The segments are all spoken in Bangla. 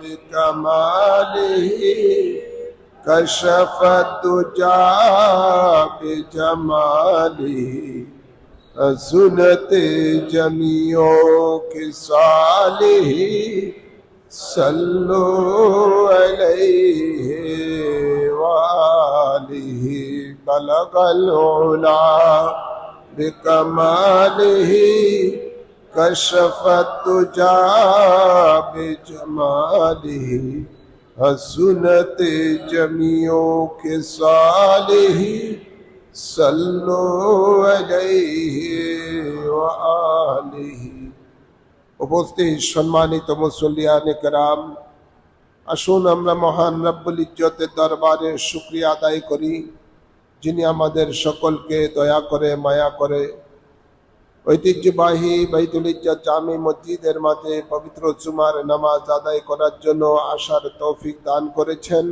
بكماله كشف الدجى بجماله حسنت جميع خصاله صلوا عليه وآله بلغ العلا بكماله كشف الدجى بجماله حسنت جميع خصاله صلوا عليه وآله। উপস্থিত সম্মানিত মুসল্লিয়ানে কেরাম, আসুন আমরা মহান রব্বুল ইজ্জতের দরবারে শুকরিয়া আদায় করি, যিনি আমাদের সকলকে দয়া করে মায়া করে ঐতিহ্যবাহী বাইতুল ইজ্জত জামি মসজিদের মাঝে পবিত্র জুমার নামাজ আদায় করার জন্য আসার তৌফিক দান করেছেন।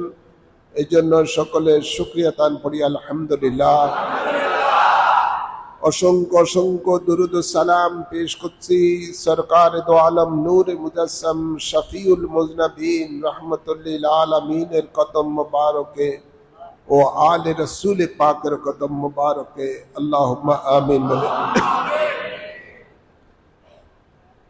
এই জন্য সকলের শুকরিয়া দান করি আলহামদুলিল্লাহ। অসংখ্য অসংখ্য দুরুদ ও সালাম পেশ করছি সরকার দো আলম নূর মুজাসসাম শফিউল মুজনবিন রহমতুল্লিল আলামিনের কদম মুবারকে ও আলে রসুল পাকের কদম মুবারকে আল্লাহুম্মা আমিন।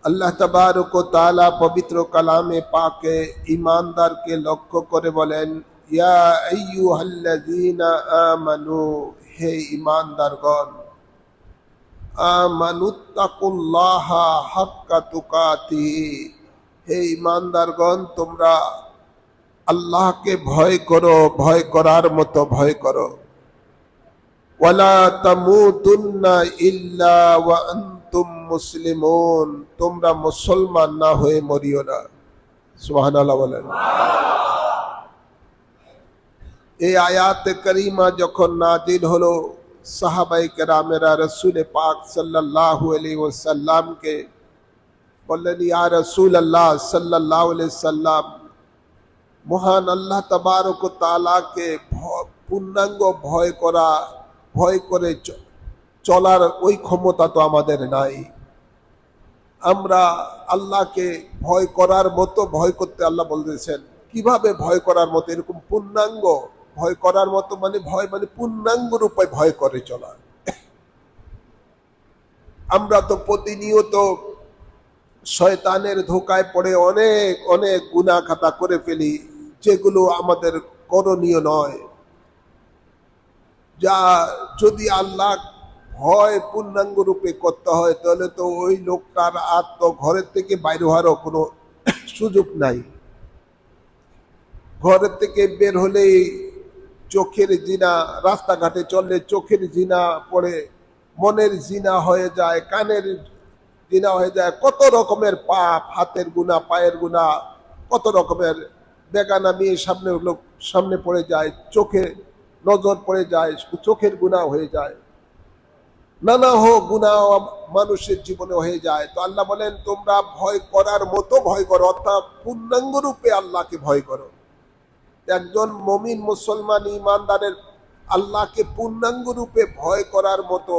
আল্লাহ তাবারক ও তাআলা পবিত্র কালামে পাকে ঈমানদারকে লক্ষ্য করে বলেন, ইয়া আইয়ুহাল্লাযীনা আমানু, হে ঈমানদারগণ, আমানুত্তাকুল্লাহা হাক্কা তুকাতিহি, হে ঈমানদারগণ তোমরা আল্লাহকে ভয় করো, ভয় করার মতো ভয় করো। ওয়ালা তামুতুন্না ইল্লা ওয়া আনতুম মুসলিমুন, তোমরা মুসলমান না হয়ে মরিও না। সুবহানাল্লাহ বলেন। এই আয়াত করিমা যখন নাজিল হলো, সাহাবায়ে কেরামেরা রাসূল পাক সাল্লাল্লাহু আলাইহি ওয়াসাল্লামকে বললেন, ইয়া রাসূলুল্লাহ সাল্লাল্লাহু আলাইহি ওয়াসাল্লাম, মহান আল্লাহ তাবারক ও তাআলাকে পূর্ণাঙ্গ ভয় করে চলার ওই ক্ষমতা তো আমাদের নাই। আমরা আল্লাহকে ভয় করার মতো ভয় করতে আল্লাহ বলতেছেন। কিভাবে ভয় করার মতো? এরকম পূর্ণাঙ্গ ভয় করার মতো মানে ভয় মানে পূর্ণাঙ্গ রূপে ভয় করে চলা। আমরা তো প্রতিনিয়ত শয়তানের ধোকায় পড়ে অনেক অনেক গুনাহ খাতা করে ফেলি, যেগুলো আমাদের করণীয় নয়। যা যদি আল্লাহ ভয় পূর্ণাঙ্গ রূপে করতে হয়, তাহলে তো ওই লোকটার আর তো ঘরের থেকে বাইরে হওয়ারও কোনো সুযোগ নাই। ঘরের থেকে বের হলেই চোখের জিনা, রাস্তাঘাটে চললে চোখের জিনা পড়ে, মনের জিনা হয়ে যায়, কানের জিনা হয়ে যায়, কত রকমের পাপ, হাতের গুনাহ, পায়ের গুনাহ, কত রকমের বেগানা মেয়ে সামনে পড়ে যায়, চোখে নজর পড়ে যায়, চোখের গুনাহ হয়ে যায়, নানা গুনাহ মানুষের জীবনে হয়ে যায়। তো আল্লাহ বলেন, তোমরা ভয় করার মতো ভয় করো, অর্থাৎ পূর্ণাঙ্গ রূপে আল্লাহকে ভয় করো। একজন মুমিন মুসলমান ঈমানদারের আল্লাহকে পূর্ণাঙ্গ রূপে ভয় করার মতো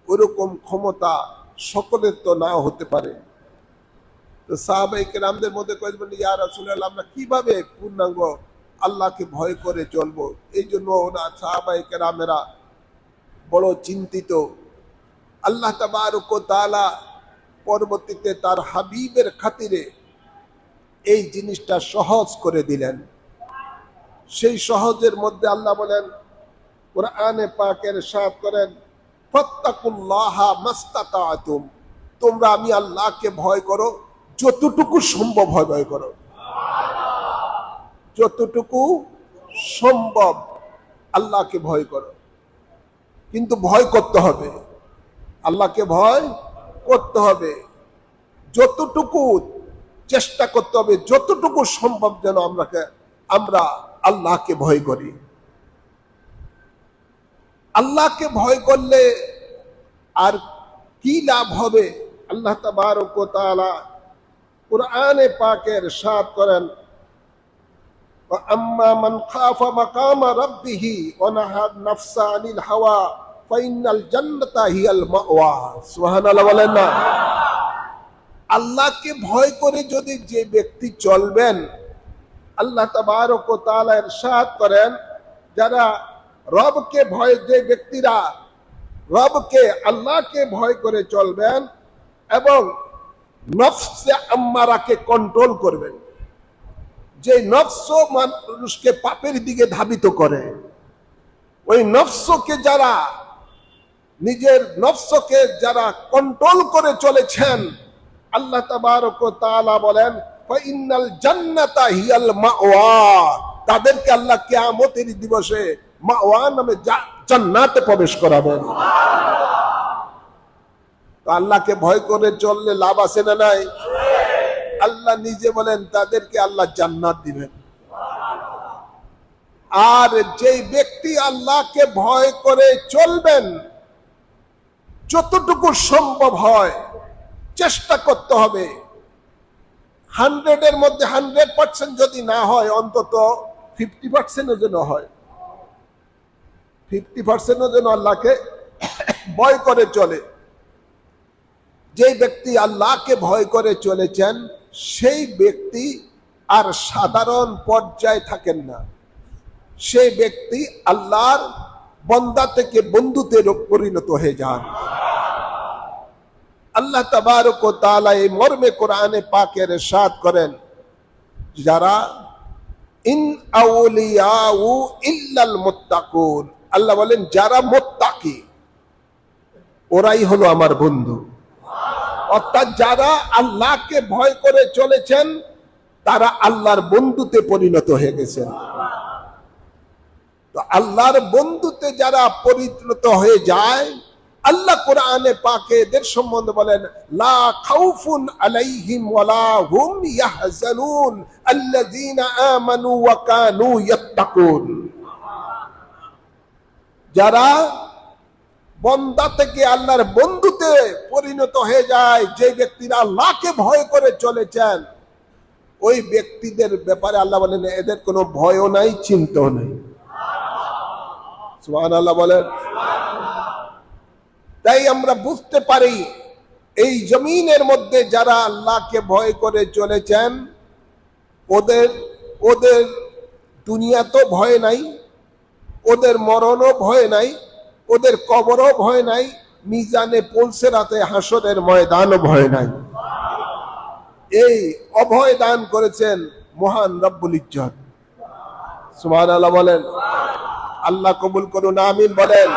ওরকম ক্ষমতা সকলের তো না হতে পারে। তো সাহাবায়ে কেরামদের মধ্যে কয়েকজন, ইয়া রাসূলুল্লাহ, আমরা কিভাবে পূর্ণাঙ্গ আল্লাহকে ভয় করে চলবো? এই জন্য ওরা সাহাবায়ে কেরামেরা বড় চিন্তিত। আল্লাহ তাবারক ও তাআলা পরবর্তীতে তার হাবিবের খাতিরে এই জিনিসটা সহজ করে দিলেন। সেই সহজের মধ্যে আল্লাহ বলেন, কোরআনে পাকের ইরশাদ করেন, ফাত্তাকুল্লাহা মাস্তাতাতুম, তোমরা আমি আল্লাহকে ভয় করো যতটুকু সম্ভব হয় ভয় করো। যতটুকু সম্ভব আল্লাহকে ভয় করো, কিন্তু ভয় করতে হবে, আল্লাহকে ভয় করতে হবে। যতটুকু চেষ্টা করতে হবে, যতটুকু সম্ভব যেন আমরা আল্লাহকে ভয় করি। আল্লাহকে ভয় করলে আর কি লাভ হবে? আল্লাহ তাবারক ওয়া তাআলা কুরআনে পাকের ইরশাদ করেন, ওয়া আম্মা মান খাফা মাকামা রাব্বিহি ওয়া নাহা নাফসা আনিল হাওয়া ফাইনাল জান্নাতা হিয়াল মাওয়া। সুবহানাল্লাহ বলেন না? আল্লাহকে ভয় করে যদি যে ব্যক্তি চলবেন, আল্লাহ তাবারক ওয়া তাআলা ইরশাদ করেন, যারা রবকে ভয়, যে ব্যক্তিরা রবকে আল্লাহকে ভয় করে চলবেন এবং নফসে আম্মারাকে কন্ট্রোল করবেন, যে নফস মানুষকে পাপের দিকে ধাবিত করে, ওই নফসকে যারা, নিজের নফসকে যারা কন্ট্রোল করে চলেছেন, আল্লাহ তাবারক ওয়া তাআলা বলেন ফাইনাল জান্নাতা হিয়াল মাওয়া, তাদেরকে আল্লাহ কিয়ামতের দিবসে মাওয়া নামে জান্নাতে প্রবেশ করাবেন। তো আল্লাহকে ভয় করে চললে লাভ আছে না নাই? আল্লাহ নিজে বলেন তাদেরকে আল্লাহ জান্নাত দিবেন। আর যেই ব্যক্তি আল্লাহকে ভয় করে চলবেন, যতটুকু সম্ভব হয় চেষ্টা করতে হবে, 100-এর মধ্যে 100% যদি না হয়, অন্তত 50% যেন হয়, 50% যেন আল্লাহকে ভয় করে চলে। যে ব্যক্তি আল্লাহকে ভয় করে চলেছেন, সেই ব্যক্তি আর সাধারণ পর্যায়ে থাকেন না, সেই ব্যক্তি আল্লাহর বান্দা থেকে বন্ধুতে পরিণত হয়ে যান। আল্লাহ তাবারক ওয়া তাআলা এই মর্মে কোরআনে পাকে ইরশাদ করেন, যারা ইন আউলিয়াউ ইল্লাল মুত্তাকুন, আল্লাহ বলেন যারা মুত্তাকি ওরাই হলো আমার বন্ধু। অর্থাৎ যারা আল্লাহকে ভয় করে চলেছেন তারা আল্লাহর বন্ধুতে পরিণত হয়ে গেছেন। তো আল্লাহর বন্ধুতে যারা পরিণত হয়ে যায়, আল্লাহ কোরআনে পাকে এদের সম্বন্ধে বলেন লা খাউফুন আলাইহিম ওয়ালা হুম ইয়াহজানুন আল্লাযীনা আমানু ওয়া কানু ইয়াত্তাকুন। যারা বান্দা থেকে আল্লাহর বন্ধুতে পরিণত হয়ে যায়, যে ব্যক্তিরা আল্লাহকে ভয় করে চলেছেন, ওই ব্যক্তিদের ব্যাপারে আল্লাহ বলেন এদের কোনো ভয়ও নাই, চিন্তাও নাই। সুবহানাল্লাহ বলেন। তাই আমরা বুঝতে পারি এই জমিনের মধ্যে যারা আল্লাহকে ভয় করে চলেছেন, ওদের দুনিয়া তো ভয় নাই, ওদের মরণও ভয় নাই, ওদের কবরও ভয় নাই, মিজানে পুলসিরাতে হাসরের ময়দানও ভয় নাই। এই অভয় দান করেছেন মহান রব্বুল ইজ্জত। সুবহানাল্লাহ বলেন। আল্লাহ কবুল করুন, আমিন বলেন।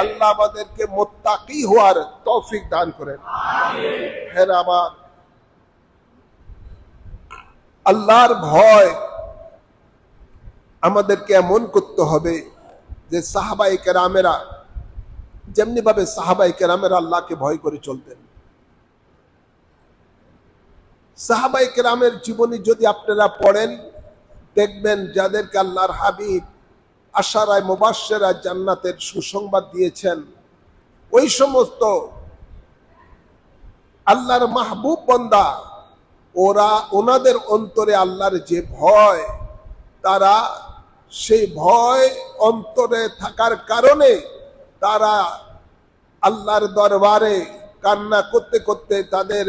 আল্লাহ আমাদেরকে মুত্তাকি হওয়ার তৌফিক দান করেন। হ্যাঁ আমার আল্লাহর ভয় আমাদেরকে এমন করতে হবে যে সাহাবায়ে কেরামেরা যেমনি ভাবে সাহাবায়ে কেরামেরা আল্লাহকে ভয় করে চলতেন, সাহাবায়ে কেরামের জীবনী যদি আপনারা পড়েন, দেখবেন যাদেরকে আল্লাহর হাবিব আশারায়ে মুবাশশিরা জান্নাতের সুসংবাদ দিয়েছেন, ওই সমস্ত আল্লাহর মাহবুব বান্দা, ওনাদের অন্তরে আল্লাহর যে ভয়, তারা সেই ভয় অন্তরে থাকার কারণে তারা আল্লাহর দরবারে কান্না করতে করতে তাদের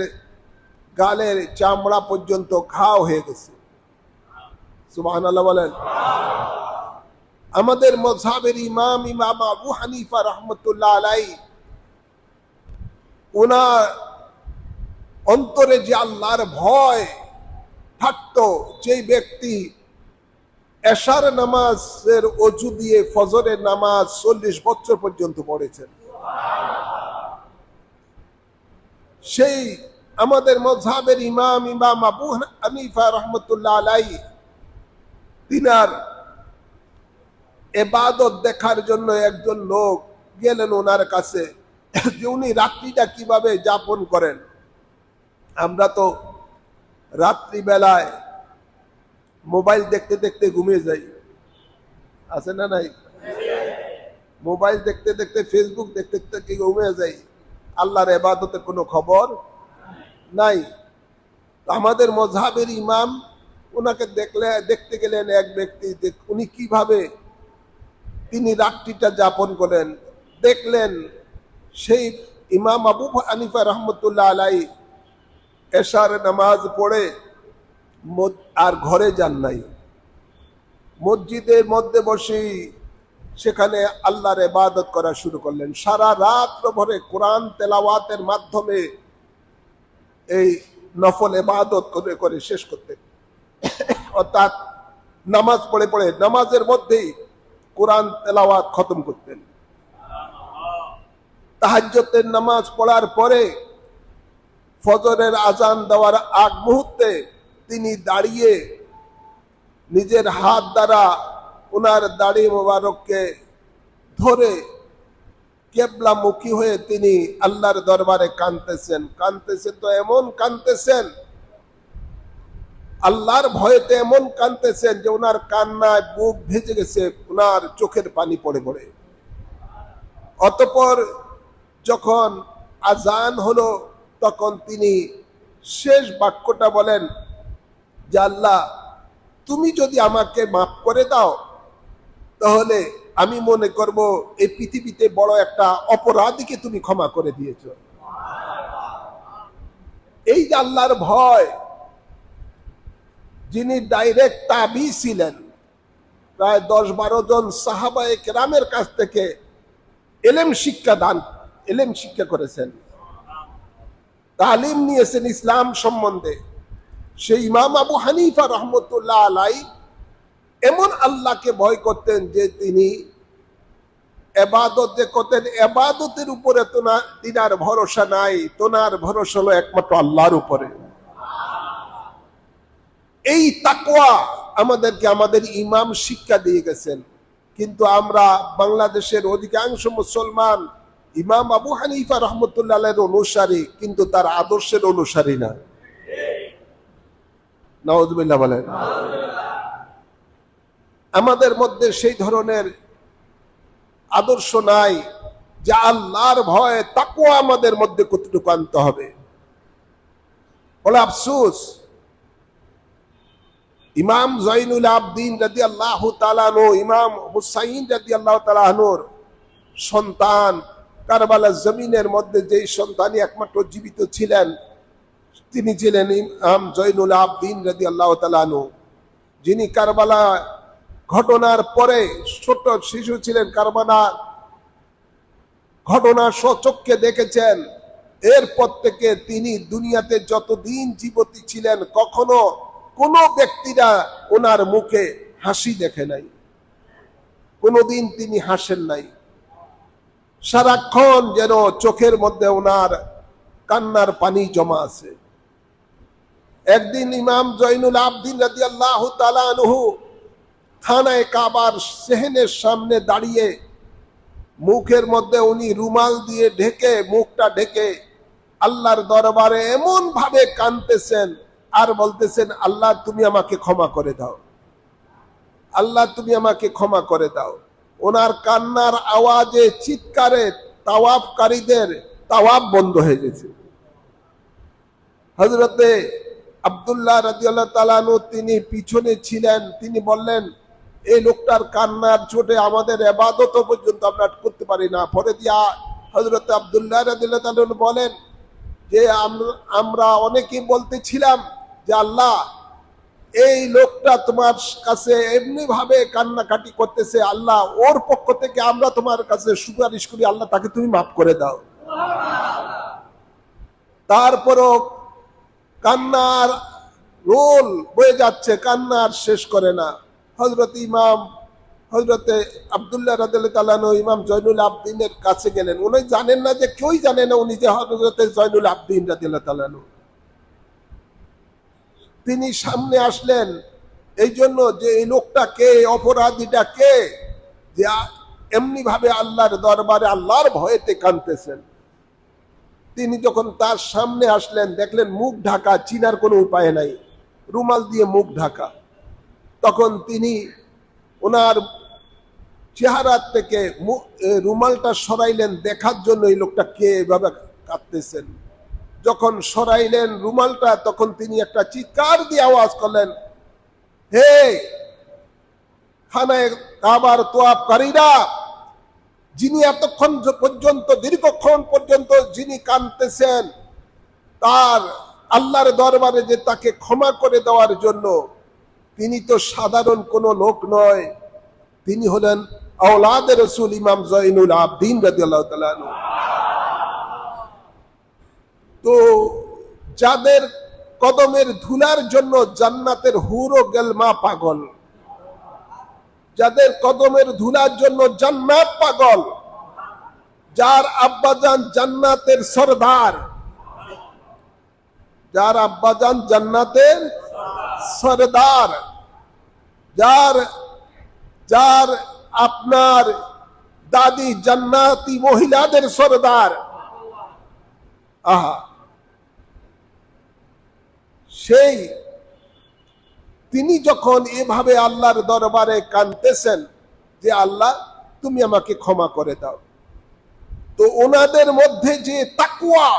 গালের চামড়া পর্যন্ত ঘাও হয়ে গেছে। সুবহানাল্লাহ বলেন। আমাদের মাযহাবের ইমাম আবু হানিফা রাহমাতুল্লাহ আলাইহি, ওনার অন্তরে যে আল্লাহর ভয় থাকতো, যে ব্যক্তি এশার নামাজের অজু দিয়ে ফজরের নামাজ 40 বছর পর্যন্ত পড়েছেন, সেই আমাদের মাযহাবের ইমাম আবু হানিফা রাহমাতুল্লাহ আলাইহি, তিনার ইবাদত দেখার জন্য একজন লোক গেলেন ওনার কাছে, যে উনি রাত্রিটা কিভাবে যাপন করেন। আমরা তো রাত্রিবেলায় মোবাইল দেখতে দেখতে ঘুমিয়ে যাই, আছে না নাই? মোবাইল দেখতে দেখতে, ফেসবুক দেখতে দেখতে ঘুমিয়ে যাই, আল্লাহর ইবাদতের কোনো খবর নাই। আমাদের মাযহাবের ইমাম ওনাকে দেখতে গেলেন এক ব্যক্তি, উনি কিভাবে তিনি রাত্রিটা যাপন করেন, দেখলেন সেই ইমাম আবু হানিফা রাহমাতুল্লাহ আলাইহি এশার নামাজ পড়ে আর ঘরে যান নাই, মসজিদের মধ্যে বসেই সেখানে আল্লাহর ইবাদত করা শুরু করলেন। সারা রাত ভরে কোরআন তেলাওয়াতের মাধ্যমে এই নফল ইবাদত করে করে শেষ করতেন। অর্থাৎ নামাজ পড়ে পড়ে নামাজের মধ্যেই কোরআন তেলাওয়াত খতম করতেন। তাহাজ্জুদের নামাজ পড়ার পরে ফজরের আজান দেওয়ার আগ মুহূর্তে তিনি দাঁড়িয়ে নিজের হাত দ্বারা ওনার দাড়ি মোবারককে ধরে কেবলামুখী হয়ে তিনি আল্লাহর দরবারে কাঁদতেছেন। কাঁদতেছেন তো এমন কাঁদতেছেন, আল্লাহর ভয়েতে এমন কাঁদতেছেন যে ওনার কান্নায় বুক ভেজে গেছে, ওনার চোখের পানি পড়ে পড়ে। অতঃপর যখন আজান হলো তখন তিনি শেষ বাক্যটা বলেন যে আল্লাহ, তুমি যদি আমাকে মাফ করে দাও তাহলে আমি মনে করব এই পৃথিবীতে বড় একটা অপরাধীকে তুমি ক্ষমা করে দিয়েছ। এই যে আল্লাহর ভয়, যিনি ডাইরেক্ট তাবি ছিলেন, প্রায় 10-12 জন সাহাবায়ে কেরামের কাছ থেকে এলেম শিক্ষা করেছেন, তালিম নিয়েছেন ইসলাম সম্বন্ধে। সেই ইমাম আবু হানিফা রহমতুল্লাহ আলাই এমন আল্লাহকে ভয় করতেন যে তিনি ইবাদত যে করতেন, ইবাদতের উপরে তিনার ভরসা নাই, তোনার ভরসা হলো একমাত্র আল্লাহর উপরে। এই তাকওয়া আমাদেরকে আমাদের ইমাম শিক্ষা দিয়ে গেছেন। কিন্তু আমরা বাংলাদেশের অধিকাংশ মুসলমান ইমাম আবু হানিফা রহমতুল্লাহ আলাইহির অনুসারী, কিন্তু তার আদর্শের অনুসারী না। নাউযুবিল্লাহ বলেন। আমাদের মধ্যে সেই ধরনের আদর্শ নাই যে আল্লাহর ভয় তাকওয়া আমাদের মধ্যে কতটুকু আনতে হবে। বলে আফসোস, ইমাম জয়নুল আবদিন রাদিয়াল্লাহু তাআলা আনহু, ইমাম হুসাইন রাদিয়াল্লাহু তাআলা আনহুর সন্তান, কারবালার জমিনের মধ্যে যেই সন্তানই একমাত্র জীবিত ছিলেন তিনি ছিলেন ইমাম জয়নুল আবদিন রাদিয়াল্লাহু তাআলা আনহু, যিনি কারবালা ঘটনার পরে ছোট শিশু ছিলেন, কারবালা ঘটনা স্বচক্ষে দেখেছেন। এরপর থেকে তিনি দুনিয়াতে যতদিন জীবিত ছিলেন কখনো কোন ব্যক্তিরা ওনার মুখে হাসি দেখে নাই, কোনদিন তিনি হাসেন নাই। সারাক্ষণ যেন চোখের মধ্যে ওনার কান্নার পানি জমা আছে। একদিন ইমাম জয়নুল আবদিন রাদিয়াল্লাহু তাআলা আনহু খানায়ে কাবার সেহেনের সামনে দাঁড়িয়ে মুখের মধ্যে উনি রুমাল দিয়ে ঢেকে, মুখটা ঢেকে আল্লাহর দরবারে এমন ভাবে কাঁদতেছেন আর বলতেছেন, আল্লাহ তুমি আমাকে ক্ষমা করে দাও, আল্লাহ তুমি আমাকে ক্ষমা করে দাও। ওনার কান্নার আওয়াজে, চিৎকারে তাওয়াফকারীদের তাওয়াফ বন্ধ হয়ে গেছে। হযরতে আব্দুল্লাহ রাদিয়াল্লাহু তাআলা আনহু তিনি পিছনে ছিলেন, তিনি বললেন, এই লোকটার কান্নার চোটে আমাদের ইবাদত পর্যন্ত আমরা করতে পারি না। পরে দিয়া হযরতে আব্দুল্লাহ রাদিয়াল্লাহু তাআলা আনহু বলেন যে আমরা অনেকেই বলতেছিলাম যে আল্লাহ, এই লোকটা তোমার কাছে এমনি ভাবে কান্নাকাটি করতেছে, আল্লাহ ওর পক্ষ থেকে আমরা তোমার কাছে সুপারিশ করি, আল্লাহ তাকে তুমি মাফ করে দাও। তারপরও কান্নার রোল বয়ে যাচ্ছে, কান্নার শেষ করে না। হযরতে আব্দুল্লাহ রাদিয়াল্লাহু তাআলা আনহু ইমাম জয়নুল আবদিনের কাছে গেলেন। উনি জানেন না, যে কেউই জানে না উনি যে হযরতে জয়নুল আবদিন রাদিয়াল্লাহু তাআলা আনহু। তিনি সামনে আসলেন এই জন্য যে এই লোকটা কে, অপরাধীটা কে, যে এমনি ভাবে আল্লাহর দরবারে আল্লাহর ভয়েতে কাঁদতেছেন। তিনি যখন তার সামনে আসলেন দেখলেন মুখ ঢাকা, চিনার কোনো উপায় নাই, রুমাল দিয়ে মুখ ঢাকা। তখন তিনি ওনার চেহারা থেকে রুমালটা সরাইলেন দেখার জন্য এই লোকটা কে এভাবে কাঁদতেছেন। যখন সরাইলেন রুমালটা তখন তিনি একটা চিৎকার দিয়ে আওয়াজ করলেন, হে খানায়ে কাবার তোয়াফকারীরা, যিনি এতক্ষণ পর্যন্ত, দীর্ঘক্ষণ পর্যন্ত যিনি কাঁদতেছেন, তার আল্লাহর দরবারে যে তাকে ক্ষমা করে দেওয়ার জন্য তিনি তো সাধারণ কোন লোক নয়, তিনি হলেন আওলাদে রাসূল ইমাম জয়নুল আবদিন রাদিয়াল্লাহু তাআলা আনহু। তো যাদের কদমের ধুলার জন্য জান্নাতের হুর ও গেলমা পাগল, যাদের কদমের ধুলার জন্য জান্নাত পাগল, যার আব্বাজান জান্নাতের সরদার, যার আব্বাজান জান্নাতের সরদার, যার যার আপনার দাদি জান্নাতি মহিলাদের সরদার, আহা, সেই তিনি যখন এভাবে আল্লাহর দরবারে কাঁদতেছেন যে আল্লাহ তুমি আমাকে ক্ষমা করে দাও, তো ওনাদের মধ্যে যে তাকওয়া,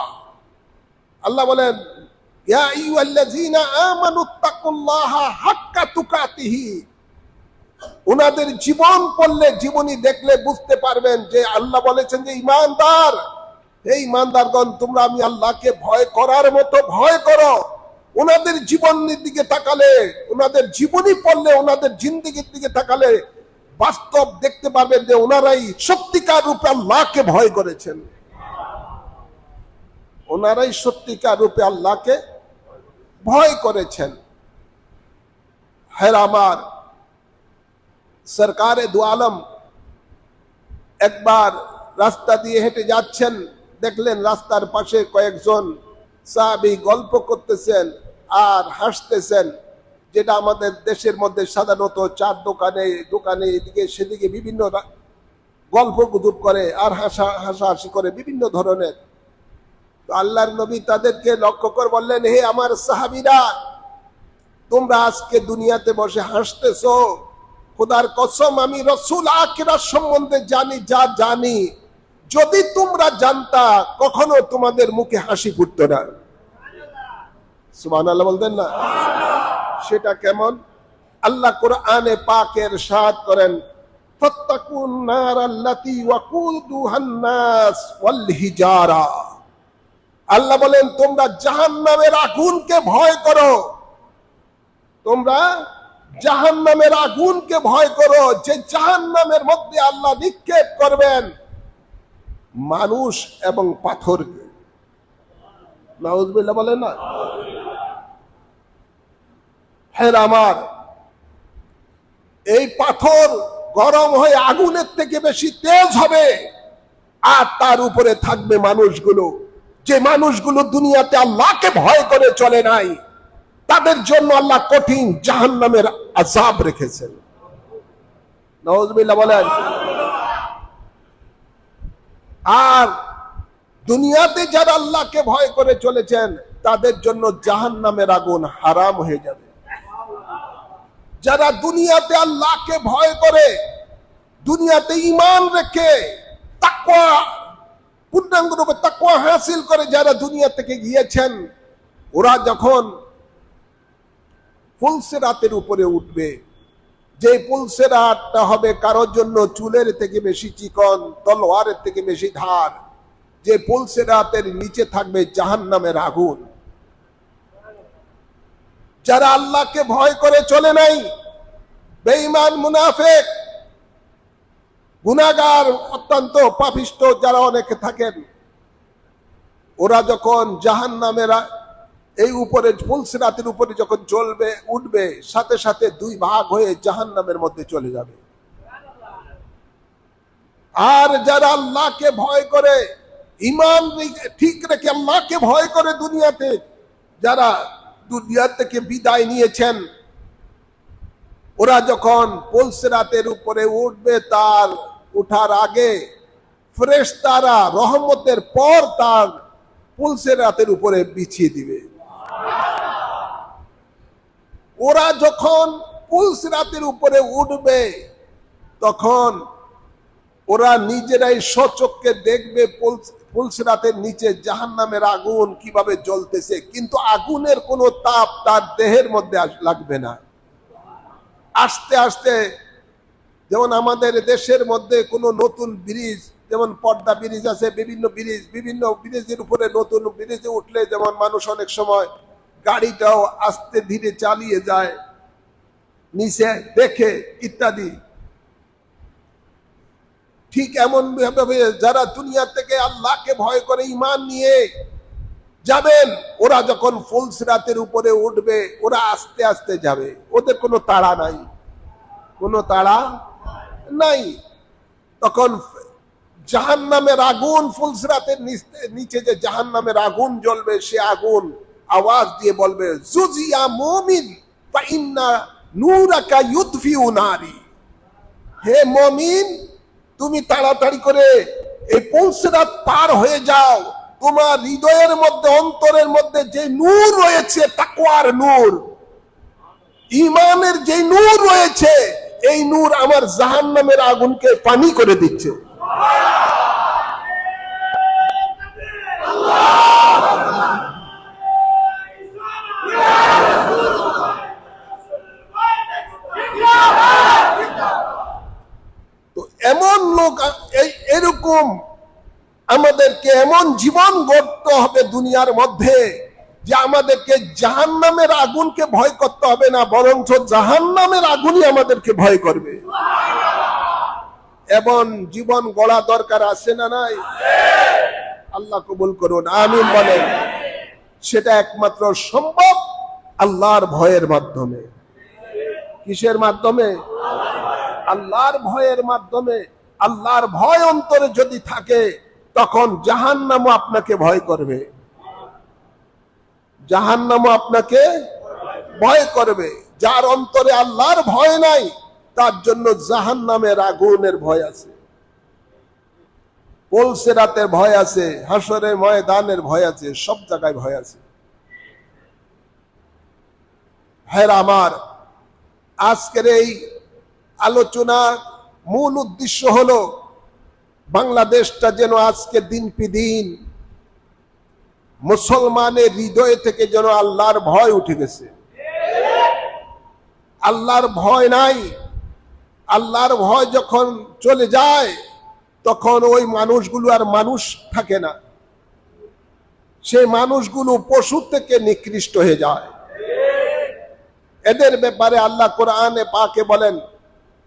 আল্লাহ বলেন ইয়া আইয়ুহাল্লাযীনা আমানুত্তাকুল্লাহা হাক্কা তুকাতিহি, ওনাদের জীবন পড়লে, জীবনী দেখলে বুঝতে পারবেন যে আল্লাহ বলেছেন যে ঈমানদার, এই ঈমানদারগণ তোমরা আমি আল্লাহকে ভয় করার মতো ভয় করো। ওনাদের জীবনের দিকে তাকালে, ওনাদের জীবনী পড়লে, ওনাদের জিন্দেগির দিকে তাকালে বাস্তব দেখতে পারবেন যে ওনারাই সত্যিকার রূপে আল্লাহকে ভয় করেছেন, ওনারাই সত্যিকার রূপে আল্লাহকে ভয় করেছেন। হ্যাঁ, আমার সরকারে দু আলম একবার রাস্তা দিয়ে হেঁটে যাচ্ছেন, দেখলেন রাস্তার পাশে কয়েকজন সাহাবী গল্প করতেছেন আর হাসতেছেন, যেটা আমাদের দেশের মধ্যে সাধারণত চার দোকানে দোকানে এদিকে সেদিকে বিভিন্ন গল্প গুজব করে আর হাসাহাসি করে বিভিন্ন ধরনের। তো আল্লাহর নবী তাদেরকে লক্ষ্য করে বললেন, হে আমার সাহাবীরা, তোমরা আজকে দুনিয়াতে বসে হাসতেছো, খোদার কসম আমি রাসূল আখিরাত সম্বন্ধে জানি যা জানি, যদি তোমরা জানতা কখনো তোমাদের মুখে হাসি ফুটতো না। সুবহানাল্লাহ বলতেন না? সেটা কেমন? আল্লাহ কোরআনে পাকে ইরশাদ করেন, ফাত্তাকুন নারাল্লাতী ওয়াকুদুহান নাস ওয়াল হিজারা, আল্লাহ বলেন তোমরা জাহান্নামের আগুনকে ভয় করো, তোমরা জাহান্নামের আগুনকে ভয় করো, যে জাহান্নামের মধ্যে আল্লাহ নিক্ষেপ করবেন মানুষ এবং পাথরকে। নাউযুবিল্লাহ বলেন না? হ্যাঁ আমার, এই পাথর গরম হয়ে আগুনের থেকে বেশি তেজ হবে, আর তার উপরে থাকবে মানুষগুলো, যে মানুষগুলো দুনিয়াতে আল্লাহকে ভয় করে চলে নাই, তাদের জন্য আল্লাহ কঠিন জাহান্নামের আযাব রেখেছেন। নাউযুবিল্লাহ বলেন। আর দুনিয়াতে যারা আল্লাহকে ভয় করে চলেছেন তাদের জন্য জাহান্নামের আগুন হারাম হয়ে যাবে। যারা দুনিয়াতে আল্লাহকে ভয় করে, দুনিয়াতে ঈমান রেখে তাকওয়া, পূর্ণাঙ্গ রূপে তাকওয়া হাসিল করে যারা দুনিয়া থেকে গিয়েছেন, ওরা যখন পুলসিরাতের উপরে উঠবে, যে পুলসিরাতটা হবে কারোর জন্য চুলের থেকে বেশি চিকন, তলোয়ারের থেকে বেশি ধার, যে পুলসিরাতের নিচে থাকবে জাহান্নামের আগুন। যারা আল্লাহকে ভয় করে চলে নাই, বেঈমান, মুনাফিক, গুনাহগার, অত্যন্ত পাপিষ্ঠ যারা অনেকে থাকেন, ওরা যখন জাহান্নামের এই উপরে পুলসিরাতের উপরে যখন চলবে, উঠবে, সাথে সাথে দুই ভাগ হয়ে জাহান্নামের মধ্যে চলে যাবে। আর যারা আল্লাহকে ভয় করে, ঈমান ঠিক রেখে আল্লাহকে ভয় করে দুনিয়াতে, যারা দুনিয়া থেকে বিদায় নিয়েছেন, ওরা যখন পুলসিরাতের উপরে উঠবে, তার উঠার আগে ফেরেশতারা রহমতের পর তার পুলসিরাতের উপরে বিছিয়ে দিবে। ওরা যখন পুলসিরাতের উপরে উঠবে, তখন ওরা নিজেরাই স্বচক্ষে দেখবে পুলসিরাতের নিচে জাহান্নামের আগুন কিভাবে জ্বলতেছে, কিন্তু আগুনের কোনো তাপ তার দেহের মধ্যে লাগবে না। আস্তে আস্তে, যেমন আমাদের দেশের মধ্যে কোনো নতুন ব্রিজ, যেমন পদ্মা ব্রিজ আছে, বিভিন্ন ব্রিজের উপরে নতুন ব্রিজে উঠলে যেমন মানুষ অনেক সময় গাড়িটাও আস্তে ধীরে চালিয়ে যায়, নিচে দেখে ইত্যাদি। ঠিক এমন ভাবে যারা দুনিয়া থেকে আল্লাহকে ভয় করে ঈমান নিয়ে যাবেন, ওরা যখন ফুলসিরাতের উপরে উঠবে ওরা আস্তে আস্তে যাবে, ওদের কোনো তাড়া নাই, কোনো তাড়া নাই। তখন জাহান্নামের আগুন, ফুলসিরাতের নিচে যে জাহান্নামের আগুন জ্বলবে, সে আগুন আওয়াজ দিয়ে বলবে, জুজিয়া মুমিন ফা ইন্না নূরাকা ইউতফিউ নারি। হে মুমিন, তুমি তাড়াতাড়ি করে এই ফুলসিরাত পার হয়ে যাও, তোমার হৃদয়ের মধ্যে, অন্তরের মধ্যে যে নূর রয়েছে, তাকওয়ার নূর, ঈমানের যে নূর রয়েছে, এই নূর আমার জাহান্নামের আগুনকে পানি করে দিচ্ছে। তো এমন লোক, এরকম আমাদেরকে এমন জীবন গড়তে হবে দুনিয়ার মধ্যে যে আমাদেরকে জাহান্নামের আগুনকে ভয় করতে হবে না, বরঞ্চ জাহান্নামের আগুনই আমাদেরকে ভয় করবে। এমন জীবন গড়া দরকার আছে না নাই? আল্লাহ কবুল করুন, আমিন বলেন। সেটা একমাত্র সম্ভব আল্লাহর ভয়ের মাধ্যমে। কিসের মাধ্যমে? আল্লাহর ভয়ের মাধ্যমে। আল্লাহর ভয় অন্তরে যদি থাকে, তখন জাহান্নামও আপনাকে ভয় করবে, জাহান্নামও আপনাকে ভয় করবে। যার অন্তরে আল্লাহর ভয় নাই, তার জন্য জাহান্নামের আগুনের ভয় আছে, পুলসিরাতের ভয় আছে, হাসরের ময়দানের ভয় আছে, সব জায়গায় ভয় আছে। ভাইরা আমার, আজকের এই আলোচনার মূল উদ্দেশ্য হলো বাংলাদেশটা যেন আজকে দিন পি দিন মুসলমানের হৃদয় থেকে যেন আল্লাহর ভয় উঠে গেছে। আল্লাহর ভয় নাই। আল্লাহর ভয় যখন চলে যায়, তখন ওই মানুষগুলো আর মানুষ থাকে না, সেই মানুষগুলো পশু থেকে নিকৃষ্ট হয়ে যায়। এদের ব্যাপারে আল্লাহ কোরআনে পাকে বলেন,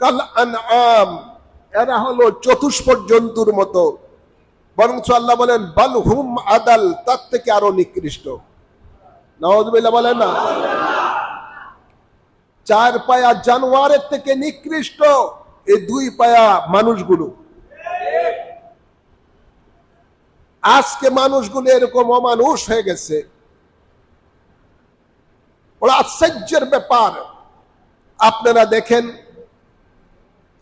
কাল আনআম, এরা হলো চতুষ্পদ জন্তুর মতো। বরঞ্চ আল্লাহ বলেন, বাল হুম আদাল, তার থেকে আরো নিকৃষ্ট। নাউযুবিল্লাহ বলেন না? চার পায়া জানোয়ারের থেকে নিকৃষ্ট এই দুই পায়া মানুষগুলো। আজকে মানুষগুলো এরকম অমানুষ হয়ে গেছে। ওরা আশ্চর্যের ব্যাপার, আপনারা দেখেন,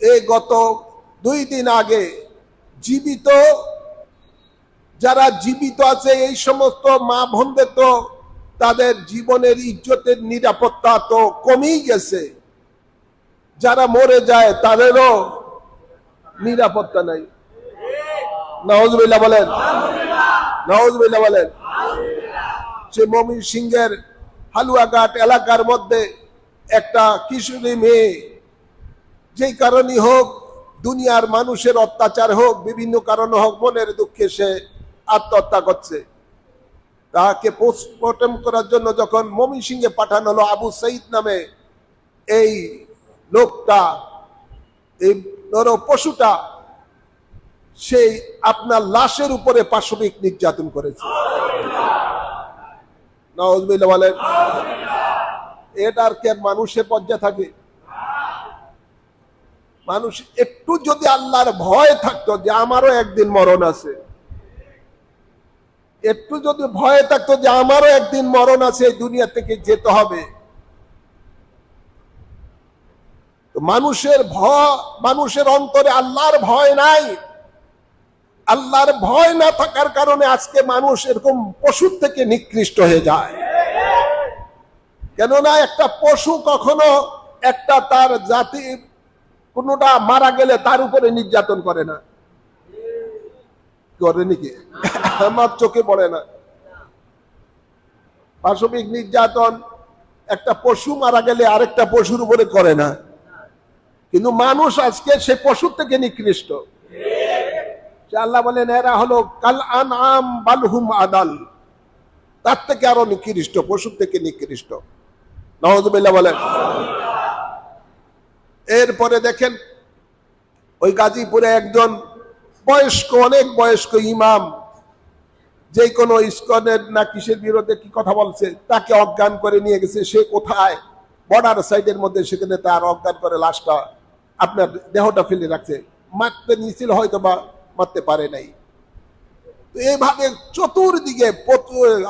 এই গত 2 দিন আগে জীবিত, যারা জীবিত আছে এই সমস্ত মা বোনদের তো তাদের জীবনের ইজ্জতের নিরাপত্তা তো কমেই গেছে, যারা মরে যায় তাদেরও নিরাপত্তা নাই। নাউযুবিল্লাহ বলেন, নাউযুবিল্লাহ বলেন। সে ময়মনসিংহের হালুয়াঘাট এলাকার মধ্যে একটা কিশোরী মেয়ে, যেই কারণে হোক, দুনিয়ার মানুষের অত্যাচার হোক, বিভিন্ন কারণে হোক, মনের দুঃখে সে আত্মহত্যা করছে। তাকে পোস্টমর্টম করার জন্য যখন ময়মনসিংহে পাঠানো হলো, আবু সাইদ নামে এই লোকটা, এই পশুটা, সেই আপনার লাশের উপরে পাশবিক নির্যাতন করেছে। নাউযুবিল্লাহ বলেন। এটার কে মানুষের পর্যায়ে থাকে? মানুষ একটু যদি আল্লাহর ভয় থাকতো যে আমারও একদিন মরণ আছে, একটু যদি ভয় থাকতো যে আমারও একদিন মরণ আছে, এই দুনিয়া থেকে যেতে হবে, মানুষের অন্তরে আল্লাহর ভয় নাই। আল্লাহর ভয় না থাকার কারণে আজকে মানুষ এরকম পশুর থেকে নিকৃষ্ট হয়ে যায়। কেননা একটা পশু কখনো একটা তার জাতি কোনটা মারা গেলে তার উপরে নির্যাতন করে না, করে নাকি? আমার চোখে পড়ে না। পাশবিক নির্যাতন একটা পশু মারা গেলে আরেকটা পশুর উপরে করে না, কিন্তু মানুষ আজকে সে পশুর থেকে নিকৃষ্ট। আল্লাহ বলেন, এরা হলো কাল আনআম বাল হুম আদাল, তার থেকে আরো নিকৃষ্ট, পশুর থেকে নিকৃষ্ট। নাউযুবিল্লাহ বলেন। এরপরে দেখেন ওই গাজীপুরে একজন বয়স্ক, অনেক বয়স্ক ইমাম, যে কোনো ইসকনের না কিসের বিরুদ্ধে কি কথা বলছে, তাকে অজ্ঞান করে নিয়ে গেছে। সে কোথায়? বর্ডার সাইডের মধ্যে, সেখানে তার অজ্ঞান করে লাশটা, আপনার দেহটা ফেলে রাখছে। মারতে নিয়েছিল, হয়তো বা মারতে পারে নাই। তো এইভাবে চতুর্দিকে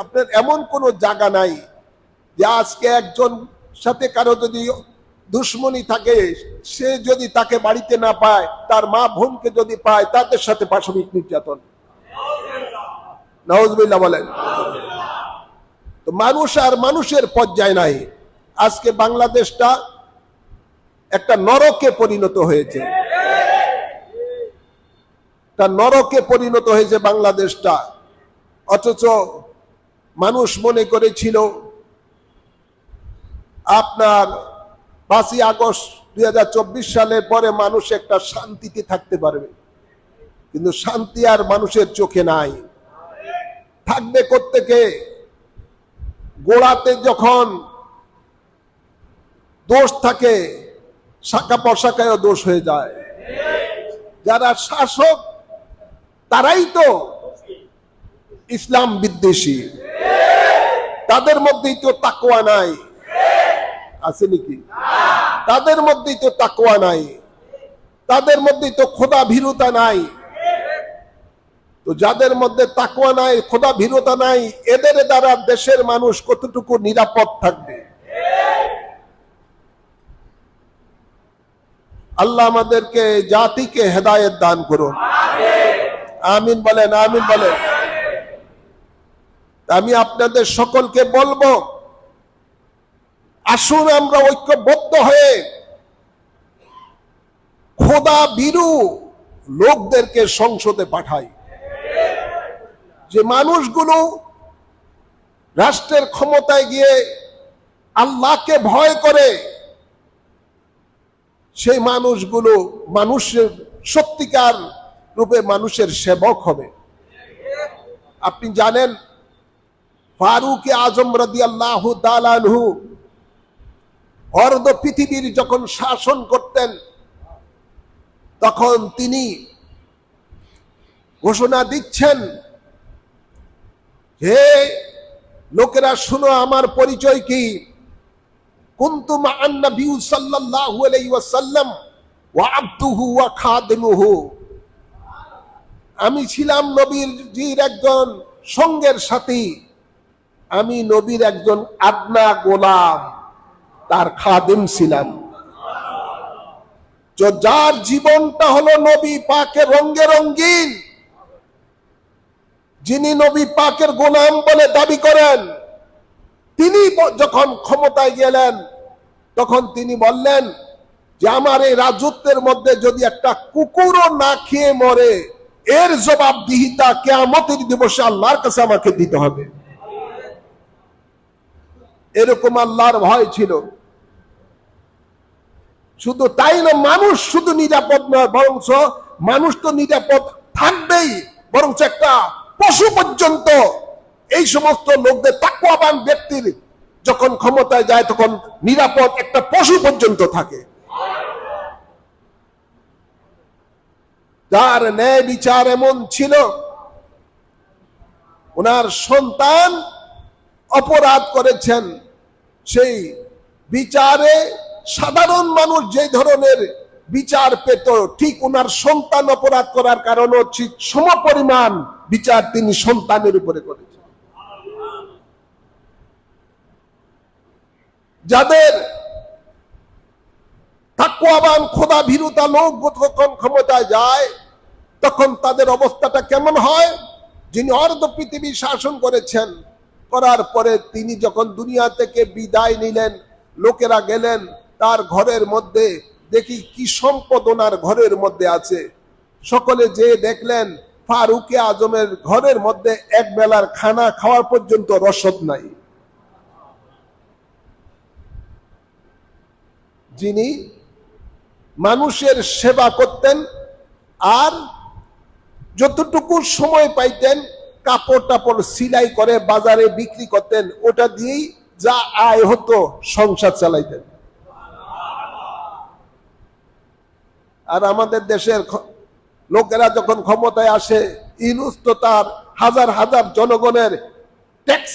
আপনার এমন কোনো জায়গা নাই যে আজকে একজন সাথে কারো যদি দুশ্মনী থাকে, সে যদি তাকে বাড়িতে না পায়, তার মা বোনকে যদি পায়, তাদের সাথে পাশবিক নির্যাতন। নাউজুবিল্লাহ বলেন। তো মানুষ আর মানুষের পর্যায়ে নাই। আজকে বাংলাদেশটা একটা নরকে পরিণত হয়েছে, একটা নরকে পরিণত হয়েছে বাংলাদেশটা। অথচ মানুষ মনে করেছিল আপনার 5ই আগস্ট 2024 সালের পরে মানুষ একটা শান্তিতে থাকতে পারবে, কিন্তু শান্তি আর মানুষের চোখে নাই। থাকবে কোত্থেকে? গোড়াতে যখন দোষ থাকে, শাখা প্রশাখায়ও দোষ হয়ে যায়। যারা শাসক তারাই তো ইসলাম বিদ্বেষী, তাদের মধ্যেই তো তাকওয়া নাই, আছে নাকি? তাদের মধ্যেই তো তাকওয়া নাই, তাদের মধ্যেই তো খোদা ভীরুতা নাই। তো যাদের মধ্যে তাকওয়া নাই, খোদা ভীরুতা নাই, এদের দ্বারা দেশের মানুষ কতটুকু নিরাপদ থাকবে? আল্লাহ আমাদেরকে, জাতিকে হেদায়েত দান করুন। আমিন বলেন, আমিন বলেন। আমি আপনাদের সকলকে বলবো, আসুন আমরা ঐক্যবদ্ধ হয়ে খোদা ভীরু লোকদেরকে সংসদে পাঠাই। যে মানুষগুলো রাষ্ট্রের ক্ষমতায় গিয়ে আল্লাহকে ভয় করে, সেই মানুষগুলো মানুষের সত্যিকার রূপে মানুষের সেবক হবে। আপনি জানেন, ফারুক আজম রাদিয়াল্লাহু তাআলা আনহু অর্ধ পৃথিবীর যখন শাসন করতেন, তখন তিনি ঘোষণা দিচ্ছেন, হে লোকেরা শুনো, আমার পরিচয় কি? কুনতু মা'আন নবী সাল্লাল্লাহু আলাইহি ওয়াসাল্লাম ওয়া আবদুহু ওয়া খাদিমুহু। আমি ছিলাম নবীর একজন সঙ্গের সাথী, আমি নবীর একজন আদনা গোলাম, তার খাদিম ছিলাম। যার জীবনটা হলো নবী পাকের রঙে রঙিন, যিনি নবী পাকের গোলাম বলে দাবি করেন, তিনি যখন ক্ষমতায় গেলেন, তখন তিনি বললেন যে আমার এই রাজত্বের মধ্যে যদি একটা কুকুরও না খেয়ে মরে, এর জবাবদিহিতা কিয়ামতের দিবসে আল্লাহর কাছে আমাকে দিতে হবে। এরকম আল্লাহর ভয় ছিল। শুধু তাই না, মানুষ শুধু নিরাপদ নয়, বরঞ্চ মানুষ তো নিরাপদ থাকবেই, বরঞ্চ একটা পশু পর্যন্ত, এই সমস্ত লোকদের, তাকওয়াবান ব্যক্তির যখন ক্ষমতায় যায়, তখন নিরাপদ একটা পশু পর্যন্ত থাকে। যার ন্যায় বিচার এমন ছিল, ওনার সন্তান অপরাধ করেছেন, সেই বিচারে সাধারণ মানুষ যে ধরনের বিচার পেত, ঠিক ওনার সন্তান অপরাধ করার কারণে ঠিক সমপরিমাণ বিচার তিনি সন্তানের উপরে করেছেন। যাদের তাকওয়াবান খোদা ভীরুতা লোক যখন ক্ষমতায় যায়, তখন তাদের অবস্থাটা কেমন হয়? যিনি অর্ধ পৃথিবী শাসন করেছেন, করার পরে তিনি যখন দুনিয়া থেকে বিদায় নিলেন, লোকেরা গেলেন তার ঘরের মধ্যে, দেখি কি সম্পদ ওনার ঘরের মধ্যে আছে। সকলে যে দেখলেন ফারুকে আজমের ঘরের মধ্যে এক বেলার খানা খাওয়ার পর্যন্ত রসদ নাই। যিনি মানুষের সেবা করতেন, আর যতটুকু সময় পাইতেন কাপড় টাপড় সিলাই করে বাজারে বিক্রি করতেন, ওটা দিয়েই যা আয় হতো সংসার চালাইতেন। আর আমাদের দেশের লোকেরা যখন ক্ষমতায় আসে, ইউনূস তো তার হাজার হাজার জনগণের ট্যাক্স,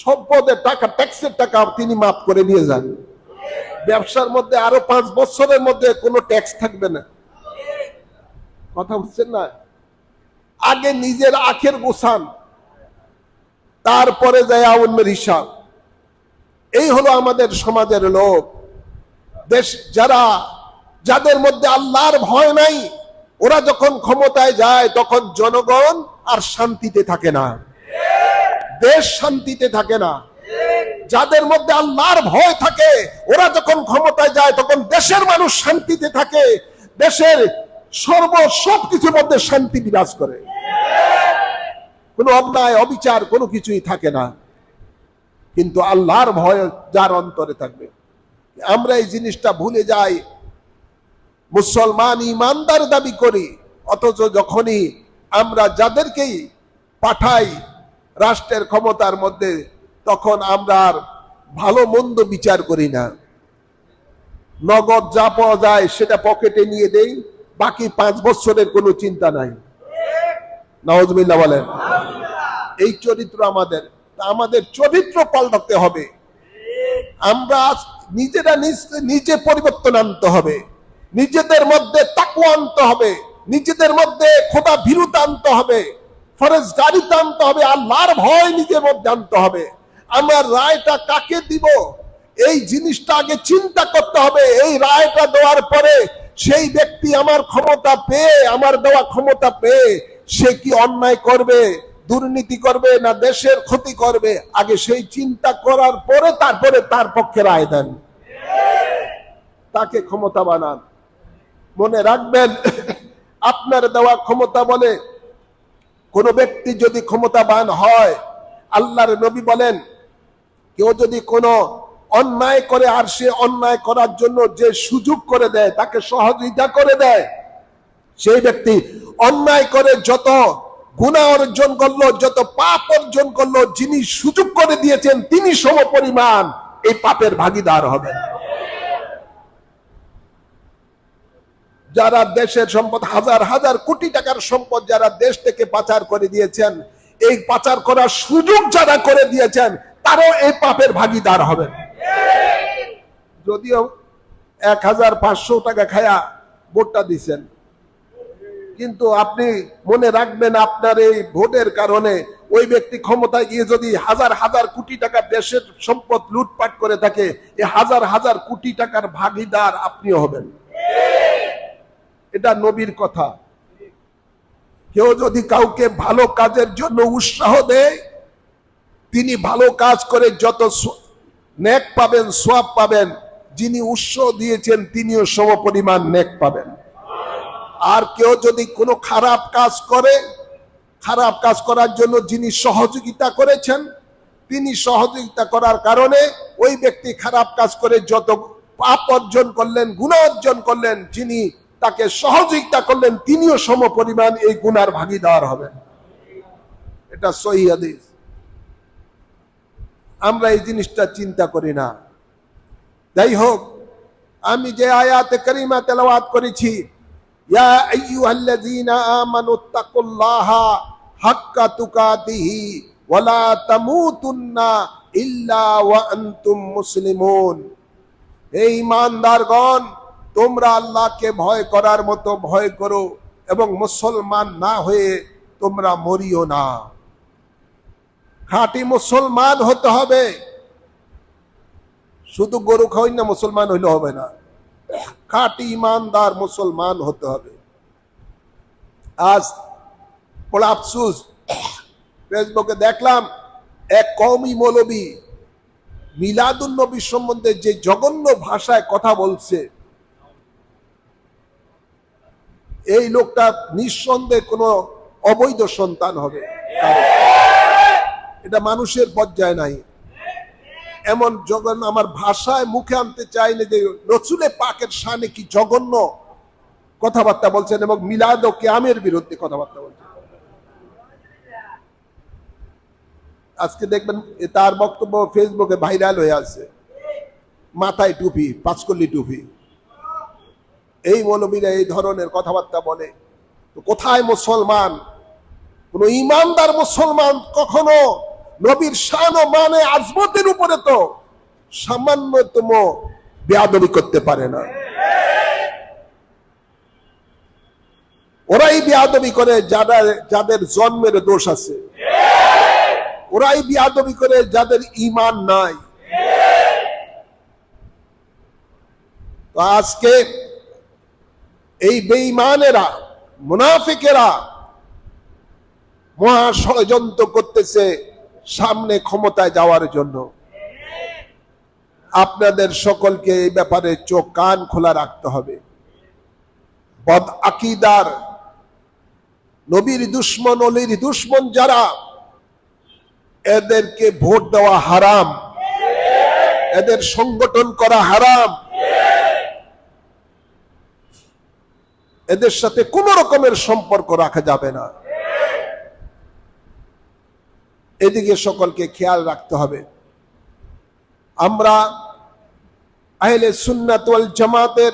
সম্পদের টাকা, ট্যাক্সের টাকা তিনি মাফ করে নিয়ে যান। ব্যবসার মধ্যে আরো 5 বছরের মধ্যে কোনো ট্যাক্স থাকবে না। কথা বুঝছেন না? আগে নিজের আখের গোছান, তারপরে যায় অন্যের হিসাব। এই হলো আমাদের সমাজের লোক। দেশ যাদের মধ্যে আল্লাহর ভয় নাই, ওরা যখন ক্ষমতায় যায় তখন জনগণ আর শান্তিতে থাকে না, দেশ শান্তিতে থাকে না। যাদের মধ্যে আল্লাহর ভয় থাকে, ওরা যখন ক্ষমতায় যায় তখন দেশের মানুষ শান্তিতে থাকে, দেশের সবকিছুর মধ্যে শান্তি বিরাজ করে, কোনো অন্যায় অবিচার কোনো কিছুই থাকে না। কিন্তু আল্লাহর ভয় যার অন্তরে থাকবে, আমরা এই জিনিসটা ভুলে যাই। মুসলমান ইমানদার দাবি করি, অথচ যখনই আমরা যাদেরকেই পাঠাই রাষ্ট্রের ক্ষমতার মধ্যে, তখন আমরা আর ভালো মন্দ বিচার করি না। নগদ যা পাওয়া যায় সেটা পকেটে নিয়ে দেই, বাকি 5 বছরের কোনো চিন্তা নাই। নাউজুবিল্লাহ বলেন। এই চরিত্র আমাদের চরিত্র পাল্টাতে হবে। আমরা নিজেরা নিজে পরিবর্তন আনতে হবে, নিজেদের মধ্যে তাকওয়া আনতে হবে, নিজেদের মধ্যে খোদা ভীরুতা আনতে হবে, ফরজগারিতা আনতে হবে, আল্লাহর ভয় নিজের মধ্যে আনতে হবে। আমার রায়টা কাকে দিব এই জিনিসটা আগে চিন্তা করতে হবে। এই রায়টা দেওয়ার পরে সেই ব্যক্তি আমার ক্ষমতা পেয়ে, আমার দেওয়া ক্ষমতা পেয়ে সে কি অন্যায় করবে, দুর্নীতি করবে, না দেশের ক্ষতি করবে, আগে সেই চিন্তা করার পরে তারপরে তার পক্ষে রায় দেন, তাকে ক্ষমতা বানান। মনে রাখবেন, আপনার দেওয়া ক্ষমতা বলে কোন ব্যক্তি যদি ক্ষমতাবান হয়, আল্লাহর নবী বলেন, কেউ যদি কোনো অন্যায় করে আর সে অন্যায় করার জন্য যে সুযোগ করে দেয়, তাকে সহযোগিতা করে দেয়, সেই ব্যক্তি অন্যায় করে যত গুনাহ অর্জন করলো, যত পাপ অর্জন করলো, যিনি সুযোগ করে দিয়েছেন তিনি সমপরিমাণ এই পাপের ভাগীদার হবেন। যারা দেশের সম্পদ, হাজার হাজার কোটি টাকার সম্পদ যারা দেশ থেকে পাচার করে দিয়েছেন, এই পাচার করার সুযোগ যারা করে দিয়েছেন, তারাও এই পাপের ভাগীদার হবেন। যদিও 1500 টাকা খায়া ভোটটা দিচ্ছেন, কিন্তু আপনি মনে রাখবেন, আপনার এই ভোটের কারণে ওই ব্যক্তি ক্ষমতায় গিয়ে যদি হাজার হাজার কোটি টাকা দেশের সম্পদ লুটপাট করে থাকে, এই হাজার হাজার কোটি টাকার ভাগীদার আপনিও হবেন। এটা নবীর কথা। কেউ যদি কাউকে ভালো কাজের জন্য উৎসাহ দেয়, তিনি ভালো কাজ করে যত নেক পাবেন, সওয়াব পাবেন, যিনি উৎসাহ দিয়েছেন তিনিও সমপরিমাণ নেক পাবেন। আর কেউ যদি কোনো খারাপ কাজ করে, খারাপ কাজ করার জন্য যিনি সহযোগিতা করেছেন, তিনি সহযোগিতা করার কারণে ওই ব্যক্তি খারাপ কাজ করে যত পাপ অর্জন করলেন, গুনাহ অর্জন করলেন, যিনি তাকে সহযোগিতা করলেন তিনিও সমপরিমাণ এই গুনার ভাগীদার হবেন। এটা সহিহ হাদিস। আমরা এই জিনিসটা চিন্তা করি না। যাই হোক, আমি যে আয়াতে কারিমা তেলাওয়াত করেছি, ইয়া আইয়ুহাল্লাযীনা আমানুত্তাকুল্লাহা হাক্কা তুকাতিহি ওয়া লা তামুতুন্না ইল্লা ওয়া আনতুম মুসলিমুন। এই ঈমানদারগণ, তোমরা আল্লাহকে ভয় করার মতো ভয় করো এবং মুসলমান না হয়ে তোমরা মরিও না। খাঁটি মুসলমান হতে হবে। শুধু গরু খাওয়াই না মুসলমান হইলে হবে না, খাঁটি ইমানদার মুসলমান হতে হবে। আজ বড় আফসোস, ফেসবুকে দেখলাম এক কওমি মৌলবী মিলাদুন নবী সম্বন্ধে যে জঘন্য ভাষায় কথা বলছে, এই লোকটা নিঃসন্দেহে কোনো অবৈধ সন্তান হবে। এটা মানুষের পর্যায়ে নাই। এমন জঘন্য, আমার ভাষায় মুখে আনতে চাই না যে রাসূলে পাকের শানে কি জঘন্য কথাবার্তা বলছেন এবং মিলাদ ও কিয়ামের বিরুদ্ধে কথাবার্তা বলছেন। আজকে দেখবেন তার বক্তব্য ফেসবুকে ভাইরাল হয়ে আছে, মাথায় টুপি, পাঁচকল্লি টুপি। এই মৌলবীরা এই ধরনের কথাবার্তা বলে, তো কোথায় মুসলমান? কোন ইমানদার মুসলমান কখনো নবীর শান ও মানে আজমতের উপরে তো সামান্যতম বেয়াদবি করতে পারে না। ওরাই বেয়াদবি করে যাদের জন্মের দোষ আছে, ওরাই বেয়াদবি করে যাদের ঈমান নাই। তো আজকে এই বেঈমানেরা, মুনাফিকেরা মহা ষড়যন্ত্র করতেছে সামনে ক্ষমতায় যাওয়ার জন্য। আপনাদের সকলকে এই ব্যাপারে চোখ কান খোলা রাখতে হবে। বদ আকীদার, নবীর দুশ্মন, অলির দুশ্মন যারা, এদেরকে ভোট দেওয়া হারাম, এদের সংগঠন করা হারাম, এদের সাথে কোন রকমের সম্পর্ক রাখা যাবে না। এদিকে সকলকে খেয়াল রাখতে হবে। আমরা আহলে সুন্নাত ওয়াল জামাতের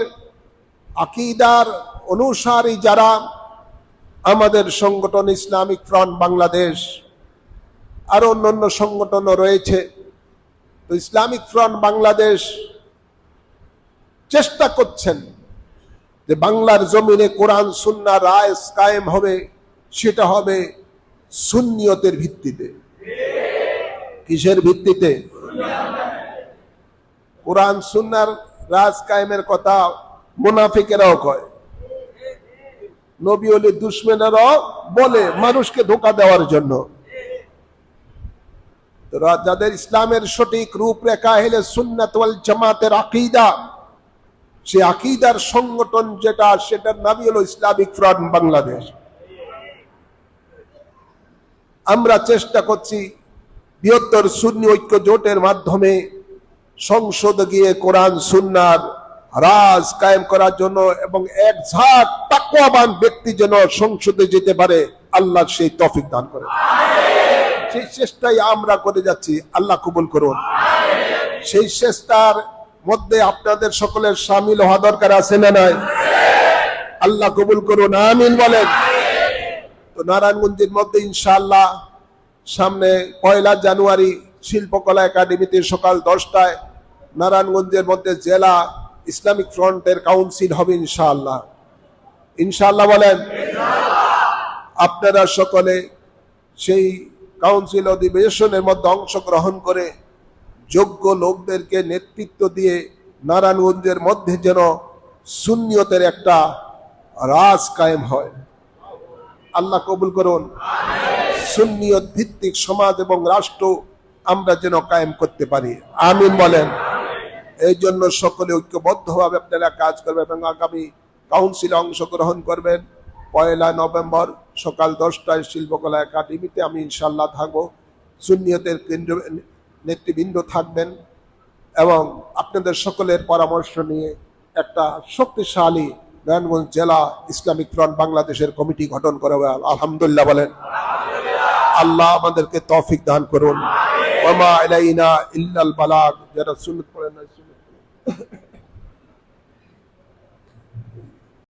আকীদার অনুসারী যারা, আমাদের সংগঠন ইসলামিক ফ্রন্ট বাংলাদেশ, আরো অন্যান্য সংগঠনও রয়েছে। তো ইসলামিক ফ্রন্ট বাংলাদেশ চেষ্টা করছেন যে বাংলার জমিনে কোরআন সুন্নাহ রায় কায়েম হবে, সেটা হবে সুন্নিয়তের ভিত্তিতে। কিসের ভিত্তিতে? কোরআন সুন্নাহর রাজ কায়েমের কথা মুনাফিকেরাও কয়, নবী ওলি দুশমনেরাও বলে মানুষকে ধোঁকা দেওয়ার জন্য। যাদের ইসলামের সঠিক রূপরেখা আহলে সুন্নাত ওয়াল জামাতের আকীদা, সে আকীদার সংগঠন যেটা, সেটার নামই হলো ইসলামিক ফ্রন্ট বাংলাদেশ। আমরা চেষ্টা করছি বৃহত্তর সুন্নি ঐক্য জোটের মাধ্যমে সংসদে গিয়ে কোরআন সুন্নাহর রাজ কায়েম করার জন্য, এবং এক ঝাঁক তাকওয়াবান ব্যক্তি যেন সংসদে যেতে পারে, আল্লাহ সেই তৌফিক দান করে। সেই চেষ্টাই আমরা করে যাচ্ছি, আল্লাহ কবুল করুন। সেই চেষ্টার মধ্যে আপনাদের সকলের শামিল হওয়া দরকার আছে না নাই? আল্লাহ কবুল করুন, আমিন বলেন। তো নারায়ণগঞ্জের মধ্যে ইনশাআল্লাহ সামনে 1 জানুয়ারি শিল্পকলা একাডেমিতে সকাল 10টায় নারায়ণগঞ্জের মধ্যে জেলা ইসলামিক ফ্রন্টের কাউন্সিল হবে ইনশাআল্লাহ। ইনশাআল্লাহ বলেন। আপনারা সকলে সেই কাউন্সিল অধিবেশনের মধ্যে অংশগ্রহণ করে যোগ্য লোকদেরকে নেতৃত্ব দিয়ে নারায়ণগঞ্জের মধ্যে যেন সুন্নিয়তের একটা রাজ কায়েম হয়। আল্লাহ কবুল করুন। সুন্নিয়ত ভিত্তিক সমাজ এবং রাষ্ট্র আমরা যেন কায়েম করতে পারি, আমিন বলেন। এই জন্য সকলে ঐক্যবদ্ধভাবে আপনারা কাজ করবেন এবং আগামী কাউন্সিলে অংশগ্রহণ করবেন। 1 নভেম্বর সকাল 10টায় শিল্পকলা একাডেমিতে আমি ইনশাআল্লাহ থাকবো। সুন্নিয়তের কেন্দ্র নেতৃবৃন্দ থাকবেন এবং আপনাদের সকলের পরামর্শ নিয়ে একটা শক্তিশালী নারায়ণগঞ্জ জেলা ইসলামিক ফ্রন্ট বাংলাদেশের কমিটি গঠন করা হবে। আলহামদুলিল্লাহ বলেন। আল্লাহ আমাদেরকে তৌফিক দান করুন। ওয়া মা আলাইনা ইল্লাল বালাগ। যারা সুন্নাত পড়েন না, সুন্নাত